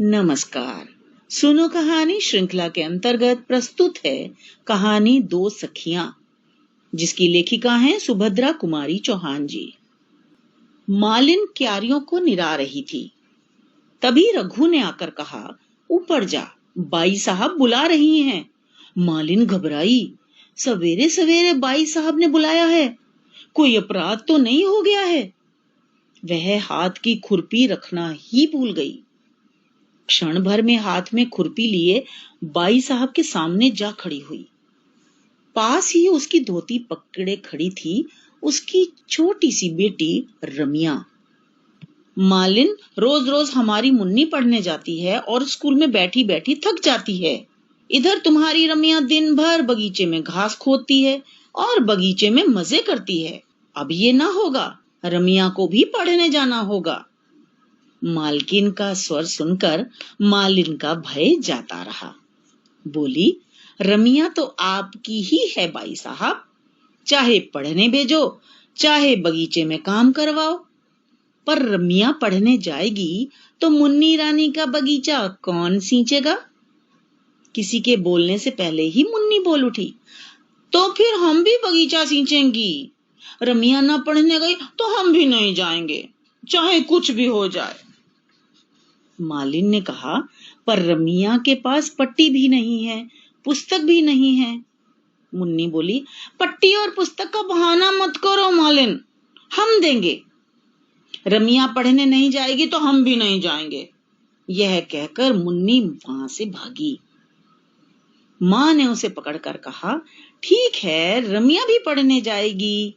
नमस्कार। सुनो कहानी श्रृंखला के अंतर्गत प्रस्तुत है कहानी दो सखियां, जिसकी लेखिका हैं सुभद्रा कुमारी चौहान जी। मालिन क्यारियों को निरा रही थी। तभी रघु ने आकर कहा, ऊपर जा, बाई साहब बुला रही हैं। मालिन घबराई। सवेरे सवेरे बाई साहब ने बुलाया है, कोई अपराध तो नहीं हो गया है? वह हाथ की खुरपी रखना ही भूल गई। क्षण भर में हाथ में खुरपी लिए बाई साहब के सामने जा खड़ी हुई। पास ही उसकी धोती पकड़े खड़ी थी उसकी छोटी सी बेटी रमिया। मालिन, रोज रोज हमारी मुन्नी पढ़ने जाती है और स्कूल में बैठी बैठी थक जाती है। इधर तुम्हारी रमिया दिन भर बगीचे में घास खोदती है और बगीचे में मजे करती है। अब ये ना होगा, रमिया को भी पढ़ने जाना होगा। मालकिन का स्वर सुनकर मालिन का भय जाता रहा। बोली, रमिया तो आपकी ही है बाई साहब, चाहे पढ़ने भेजो चाहे बगीचे में काम करवाओ। पर रमिया पढ़ने जाएगी तो मुन्नी रानी का बगीचा कौन सींचेगा? किसी के बोलने से पहले ही मुन्नी बोल उठी, तो फिर हम भी बगीचा सींचेंगी। रमिया ना पढ़ने गई तो हम भी नहीं जाएंगे, चाहे कुछ भी हो जाए। मालिन ने कहा, पर रमिया के पास पट्टी भी नहीं है, पुस्तक भी नहीं है। मुन्नी बोली, पट्टी और पुस्तक का बहाना मत करो मालिन, हम देंगे। रमिया पढ़ने नहीं जाएगी तो हम भी नहीं जाएंगे। यह कहकर मुन्नी वहां से भागी। माँ ने उसे पकड़कर कहा, ठीक है, रमिया भी पढ़ने जाएगी।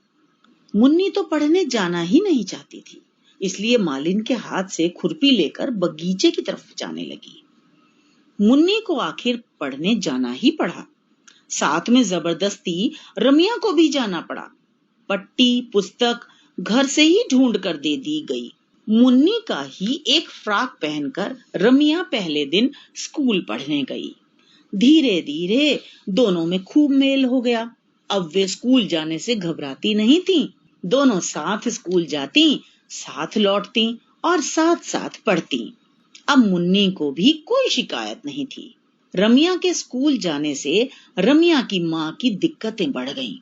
मुन्नी तो पढ़ने जाना ही नहीं चाहती थी, इसलिए मालिन के हाथ से खुरपी लेकर बगीचे की तरफ जाने लगी। मुन्नी को आखिर पढ़ने जाना ही पड़ा। साथ में जबरदस्ती रमिया को भी जाना पड़ा। पट्टी पुस्तक घर से ही ढूंढ कर दे दी गई। मुन्नी का ही एक फ्रॉक पहनकर रमिया पहले दिन स्कूल पढ़ने गई। धीरे धीरे दोनों में खूब मेल हो गया। अब वे स्कूल जाने से घबराती नहीं थीं। दोनों साथ स्कूल जाती, साथ लौटती और साथ साथ पढ़ती। अब मुन्नी को भी कोई शिकायत नहीं थी। रमिया के स्कूल जाने से रमिया की माँ की दिक्कतें बढ़ गईं।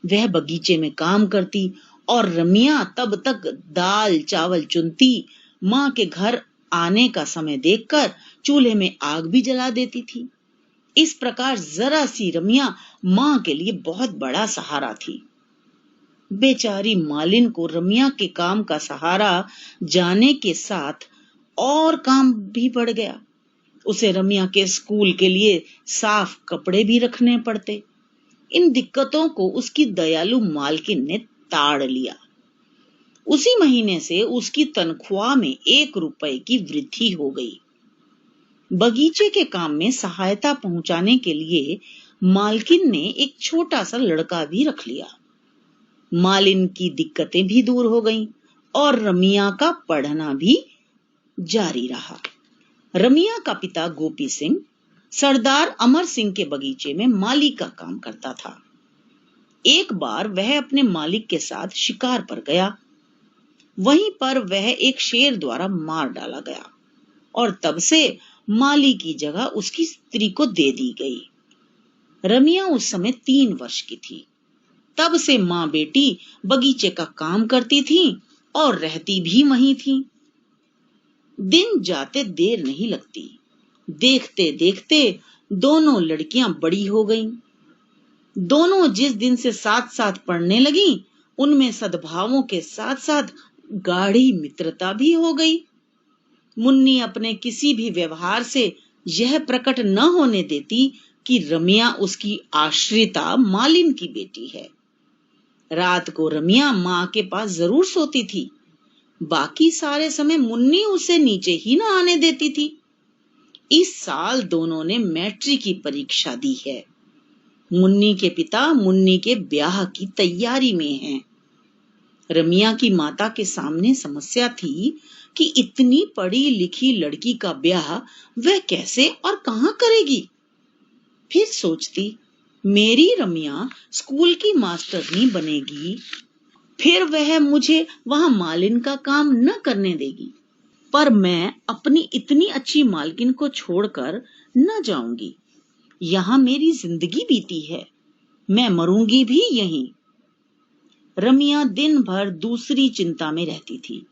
वह बगीचे में काम करती और रमिया तब तक दाल चावल चुनती। माँ के घर आने का समय देखकर चूल्हे में आग भी जला देती थी। इस प्रकार जरा सी रमिया माँ के लिए बहुत बड़ा सहारा थी। बेचारी मालिन को रमिया के काम का सहारा जाने के साथ और काम भी बढ़ गया। उसे रमिया के स्कूल के लिए साफ कपड़े भी रखने पड़ते। इन दिक्कतों को उसकी दयालु मालकिन ने ताड़ लिया। उसी महीने से उसकी तनख्वाह में 1 रुपए की वृद्धि हो गई। बगीचे के काम में सहायता पहुंचाने के लिए मालकिन ने एक छोटा सा लड़का भी रख लिया। मालिन की दिक्कतें भी दूर हो गईं और रमिया का पढ़ना भी जारी रहा। रमिया का पिता गोपी सिंह सरदार अमर सिंह के बगीचे में माली का काम करता था। एक बार वह अपने मालिक के साथ शिकार पर गया। वहीं पर वह एक शेर द्वारा मार डाला गया और तब से माली की जगह उसकी स्त्री को दे दी गई। रमिया उस समय 3 वर्ष की थी। तब से माँ बेटी बगीचे का काम करती थी और रहती भी वहीं थी। दिन जाते देर नहीं लगती। देखते देखते दोनों लड़कियां बड़ी हो गईं। दोनों जिस दिन से साथ साथ पढ़ने लगी, उनमें सद्भावों के साथ साथ गाढ़ी मित्रता भी हो गई। मुन्नी अपने किसी भी व्यवहार से यह प्रकट न होने देती कि रमिया उसकी आश्रिता मालिन की बेटी है। रात को रमिया माँ के पास जरूर सोती थी। बाकी सारे समय मुन्नी उसे नीचे ही न आने देती थी। इस साल दोनों ने मैट्रिक की परीक्षा दी है। मुन्नी के पिता मुन्नी के ब्याह की तैयारी में हैं। रमिया की माता के सामने समस्या थी कि इतनी पढ़ी लिखी लड़की का ब्याह वह कैसे और कहाँ करेगी। फिर सोचती, मेरी रमिया स्कूल की मास्टरनी बनेगी, फिर वह मुझे वहां मालिन का काम न करने देगी। पर मैं अपनी इतनी अच्छी मालकिन को छोड़कर न जाऊंगी। यहाँ मेरी जिंदगी बीती है, मैं मरूंगी भी यहीं। रमिया दिन भर दूसरी चिंता में रहती थी।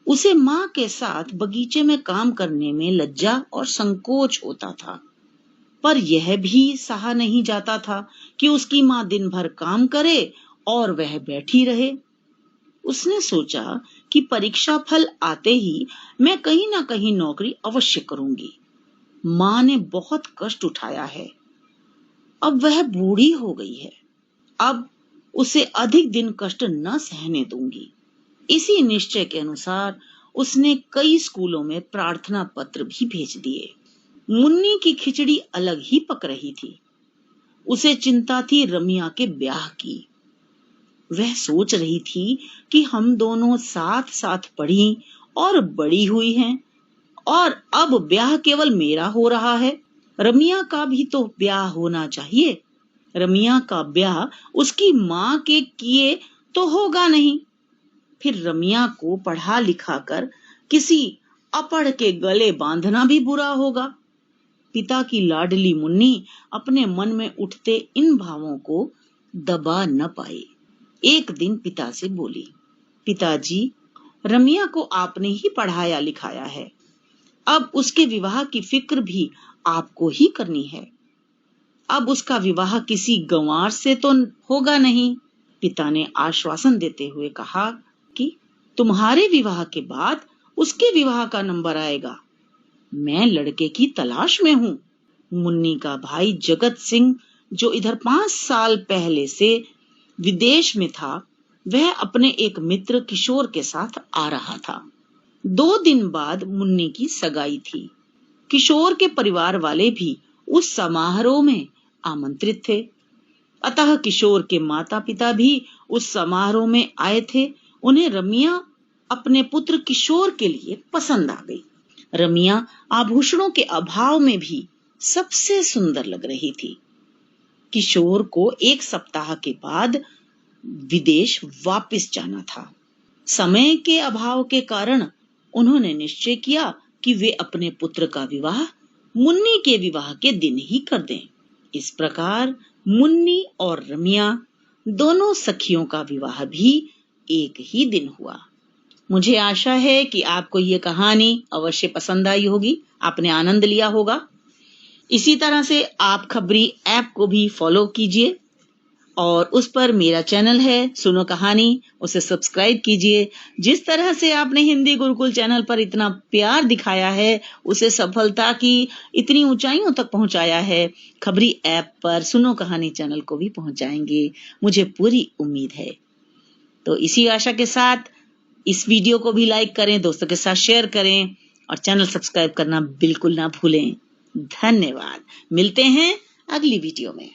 उसे माँ के साथ बगीचे में काम करने में लज्जा और संकोच होता था, पर यह भी सहा नहीं जाता था कि उसकी माँ दिन भर काम करे और वह बैठी रहे। उसने सोचा कि परीक्षा फल आते ही मैं कहीं ना कहीं नौकरी अवश्य करूंगी। माँ ने बहुत कष्ट उठाया है, अब वह बूढ़ी हो गई है, अब उसे अधिक दिन कष्ट न सहने दूंगी। इसी निश्चय के अनुसार उसने कई स्कूलों में प्रार्थना पत्र भी भेज दिए। मुन्नी की खिचड़ी अलग ही पक रही थी। उसे चिंता थी रमिया के ब्याह की। वह सोच रही थी कि हम दोनों साथ साथ पढ़ी और बड़ी हुई हैं, और अब ब्याह केवल मेरा हो रहा है। रमिया का भी तो ब्याह होना चाहिए। रमिया का ब्याह उसकी माँ के किए तो होगा नहीं, फिर रमिया को पढ़ा लिखा कर किसी अपढ़ के गले बांधना भी बुरा होगा। पिता की लाडली मुन्नी अपने मन में उठते इन भावों को दबा न पाई। एक दिन पिता से बोली, पिताजी, रमिया को आपने ही पढ़ाया लिखाया है, अब उसके विवाह की फिक्र भी आपको ही करनी है। अब उसका विवाह किसी गंवार से तो होगा नहीं। पिता ने आश्वासन देते हुए कहा कि तुम्हारे विवाह के बाद उसके विवाह का नंबर आएगा। मैं लड़के की तलाश में हूँ। मुन्नी का भाई जगत सिंह, जो इधर 5 साल पहले से विदेश में था, वह अपने एक मित्र किशोर के साथ आ रहा था। 2 दिन बाद मुन्नी की सगाई थी। किशोर के परिवार वाले भी उस समारोह में आमंत्रित थे, अतः किशोर के माता पिता भी उस समारोह में आए थे। उन्हें रमिया अपने पुत्र किशोर के लिए पसंद आ गई। रमिया आभूषणों के अभाव में भी सबसे सुंदर लग रही थी। किशोर को 1 सप्ताह के बाद विदेश वापस जाना था। समय के अभाव के कारण उन्होंने निश्चय किया कि वे अपने पुत्र का विवाह मुन्नी के विवाह के दिन ही कर दें। इस प्रकार मुन्नी और रमिया दोनों सखियों का विवाह भी एक ही दिन हुआ। मुझे आशा है कि आपको ये कहानी अवश्य पसंद आई होगी, आपने आनंद लिया होगा। इसी तरह से आप खबरी ऐप को भी फॉलो कीजिए, और उस पर मेरा चैनल है सुनो कहानी, उसे सब्सक्राइब कीजिए। जिस तरह से आपने हिंदी गुरुकुल चैनल पर इतना प्यार दिखाया है, उसे सफलता की इतनी ऊंचाइयों तक पहुंचाया है, खबरी ऐप पर सुनो कहानी चैनल को भी पहुंचाएंगे, मुझे पूरी उम्मीद है। तो इसी आशा के साथ इस वीडियो को भी लाइक करें, दोस्तों के साथ शेयर करें, और चैनल सब्सक्राइब करना बिल्कुल ना भूलें। धन्यवाद। मिलते हैं अगली वीडियो में।